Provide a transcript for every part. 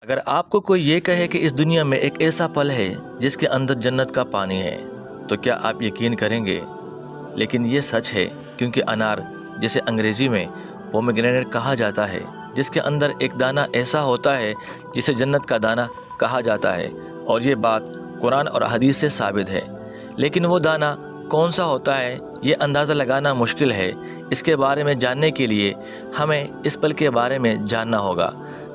اگر آپ کو کوئی یہ کہے کہ اس دنیا میں ایک ایسا پھل ہے جس کے اندر جنت کا پانی ہے تو کیا آپ یقین کریں گے؟ لیکن یہ سچ ہے، کیونکہ انار، جسے انگریزی میں پومیگرینیٹ کہا جاتا ہے، جس کے اندر ایک دانہ ایسا ہوتا ہے جسے جنت کا دانہ کہا جاتا ہے، اور یہ بات قرآن اور حدیث سے ثابت ہے۔ لیکن وہ دانہ کون سا ہوتا ہے یہ اندازہ لگانا مشکل ہے۔ اس کے بارے میں جاننے کے لیے ہمیں اس پھل کے بارے میں جاننا ہوگا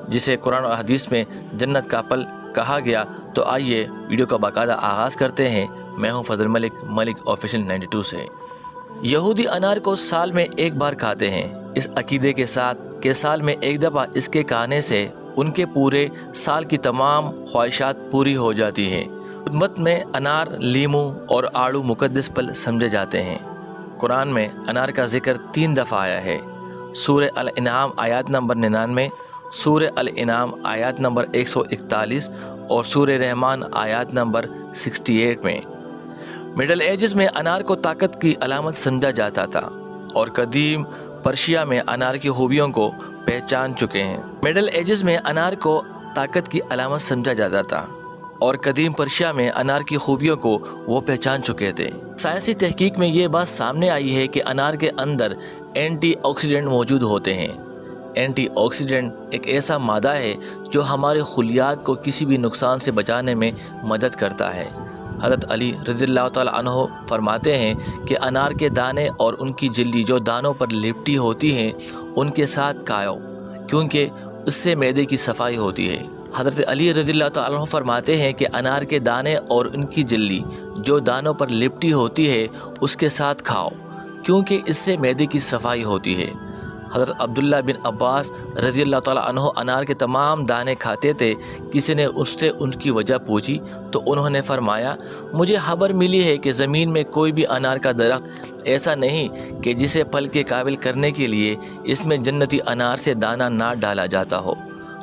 جسے قرآن اور حدیث میں جنت کا پھل کہا گیا۔ تو آئیے ویڈیو کا باقاعدہ آغاز کرتے ہیں۔ میں ہوں فضل ملک آفیشل 92 سے۔ یہودی انار کو سال میں ایک بار کھاتے ہیں، اس عقیدے کے ساتھ کہ سال میں ایک دفعہ اس کے کھانے سے ان کے پورے سال کی تمام خواہشات پوری ہو جاتی ہیں۔ مت میں انار، لیمو اور آڑو مقدس پھل سمجھے جاتے ہیں۔ قرآن میں انار کا ذکر 3 دفعہ آیا ہے، سورہ الانعام آیات نمبر 99، سورہ الانعام آیات نمبر 141 اور سورہ رحمان آیات نمبر 68 میں۔ مڈل ایجز میں انار کو طاقت کی علامت سمجھا جاتا تھا، اور قدیم پرشیا میں انار کی خوبیوں کو پہچان چکے ہیں۔ مڈل ایجز میں انار کو طاقت کی علامت سمجھا جاتا تھا، اور قدیم پرشیا میں انار کی خوبیوں کو وہ پہچان چکے تھے۔ سائنسی تحقیق میں یہ بات سامنے آئی ہے کہ انار کے اندر اینٹی آکسیڈنٹ موجود ہوتے ہیں۔ اینٹی آکسیڈنٹ ایک ایسا مادہ ہے جو ہمارے خلیات کو کسی بھی نقصان سے بچانے میں مدد کرتا ہے۔ حضرت علی رضی اللہ تعالیٰ عنہ فرماتے ہیں کہ انار کے دانے اور ان کی جلدی جو دانوں پر لپٹی ہوتی ہیں ان کے ساتھ کھاؤ، کیونکہ اس سے معدے کی صفائی ہوتی ہے۔ حضرت علی رضی اللہ تعالیٰ عنہ فرماتے ہیں کہ انار کے دانے اور ان کی جلدی جو دانوں پر لپٹی ہوتی ہے اس کے ساتھ کھاؤ، کیونکہ اس سے معدے کی صفائی ہوتی ہے۔ حضرت عبداللہ بن عباس رضی اللہ تعالیٰ عنہ انار کے تمام دانے کھاتے تھے۔ کسی نے اس سے ان کی وجہ پوچھی تو انہوں نے فرمایا، مجھے خبر ملی ہے کہ زمین میں کوئی بھی انار کا درخت ایسا نہیں کہ جسے پھل کے قابل کرنے کے لیے اس میں جنتی انار سے دانہ نہ ڈالا جاتا ہو،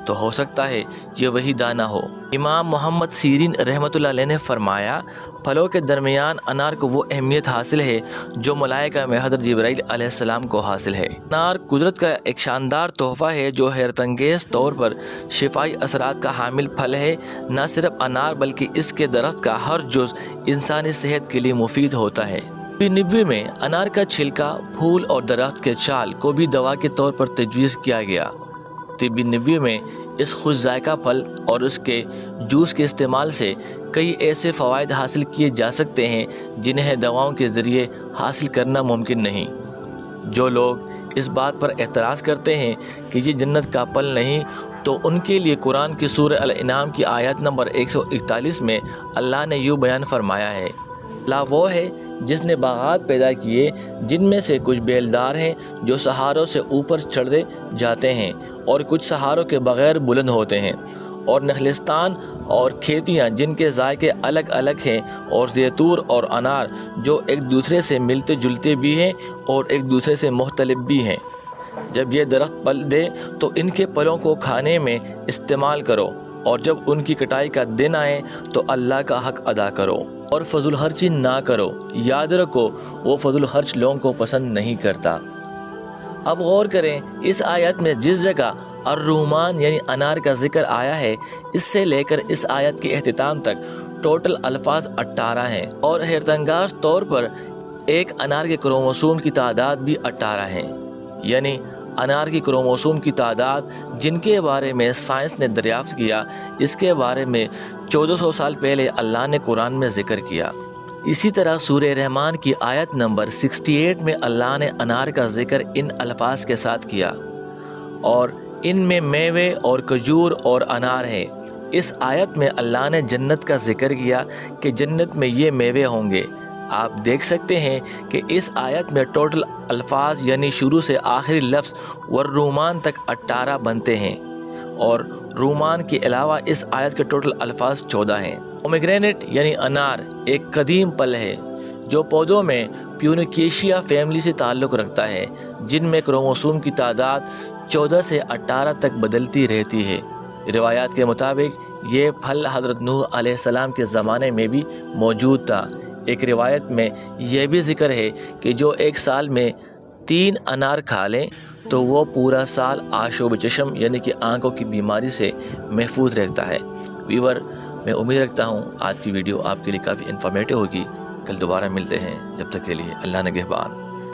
تو ہو سکتا ہے یہ وہی دانہ ہو۔ امام محمد سیرین رحمۃ اللہ علیہ نے فرمایا، پھلوں کے درمیان انار کو وہ اہمیت حاصل ہے جو ملائکہ میں حضرت جبرائیل علیہ السلام کو حاصل ہے۔ انار قدرت کا ایک شاندار تحفہ ہے جو حیرت انگیز طور پر شفائی اثرات کا حامل پھل ہے۔ نہ صرف انار بلکہ اس کے درخت کا ہر جز انسانی صحت کے لیے مفید ہوتا ہے۔ طب 90 میں انار کا چھلکا، پھول اور درخت کے چھال کو بھی دوا کے طور پر تجویز کیا گیا۔ طب 90 میں اس خوش ذائقہ پھل اور اس کے جوس کے استعمال سے کئی ایسے فوائد حاصل کیے جا سکتے ہیں جنہیں دواؤں کے ذریعے حاصل کرنا ممکن نہیں۔ جو لوگ اس بات پر اعتراض کرتے ہیں کہ یہ جنت کا پھل نہیں، تو ان کے لیے قرآن کی سورہ الانعام کی آیت نمبر 141 میں اللہ نے یوں بیان فرمایا ہے، اللہ وہ ہے جس نے باغات پیدا کیے جن میں سے کچھ بیلدار ہیں جو سہاروں سے اوپر چڑھتے جاتے ہیں اور کچھ سہاروں کے بغیر بلند ہوتے ہیں، اور نخلستان اور کھیتیاں جن کے ذائقے الگ الگ ہیں، اور زیتون اور انار جو ایک دوسرے سے ملتے جلتے بھی ہیں اور ایک دوسرے سے مختلف بھی ہیں۔ جب یہ درخت پھل دے تو ان کے پھلوں کو کھانے میں استعمال کرو، اور جب ان کی کٹائی کا دن آئے تو اللہ کا حق ادا کرو اور فضول خرچی نہ کرو۔ یاد رکھو وہ فضول خرچ لوگوں کو پسند نہیں کرتا۔ اب غور کریں، اس آیت میں جس جگہ الرحمان یعنی انار کا ذکر آیا ہے، اس سے لے کر اس آیت کے اختتام تک ٹوٹل الفاظ 18 ہیں، اور حیرت انگیز طور پر ایک انار کے کروموسوم کی تعداد بھی 18 ہیں، یعنی انار کی کروموسوم کی تعداد جن کے بارے میں سائنس نے دریافت کیا، اس کے بارے میں 1400 سال پہلے اللہ نے قرآن میں ذکر کیا۔ اسی طرح سورہ رحمان کی آیت نمبر 68 میں اللہ نے انار کا ذکر ان الفاظ کے ساتھ کیا، اور ان میں میوے اور کھجور اور انار ہے۔ اس آیت میں اللہ نے جنت کا ذکر کیا کہ جنت میں یہ میوے ہوں گے۔ آپ دیکھ سکتے ہیں کہ اس آیت میں ٹوٹل الفاظ یعنی شروع سے آخری لفظ والرومان تک 18 بنتے ہیں، اور رومان کے علاوہ اس آیت کے ٹوٹل الفاظ 14 ہیں۔ پومیگرینیٹ یعنی انار ایک قدیم پھل ہے جو پودوں میں پیونیکیشیا فیملی سے تعلق رکھتا ہے، جن میں کروموسوم کی تعداد 14 سے 18 تک بدلتی رہتی ہے۔ روایات کے مطابق یہ پھل حضرت نوح علیہ السلام کے زمانے میں بھی موجود تھا۔ ایک روایت میں یہ بھی ذکر ہے کہ جو ایک سال میں 3 انار کھا لیں تو وہ پورا سال آشوب چشم یعنی کہ آنکھوں کی بیماری سے محفوظ رہتا ہے۔ ویور، میں امید رکھتا ہوں آج کی ویڈیو آپ کے لیے کافی انفارمیٹیو ہوگی۔ کل دوبارہ ملتے ہیں، جب تک کے لیے اللہ نگہبان۔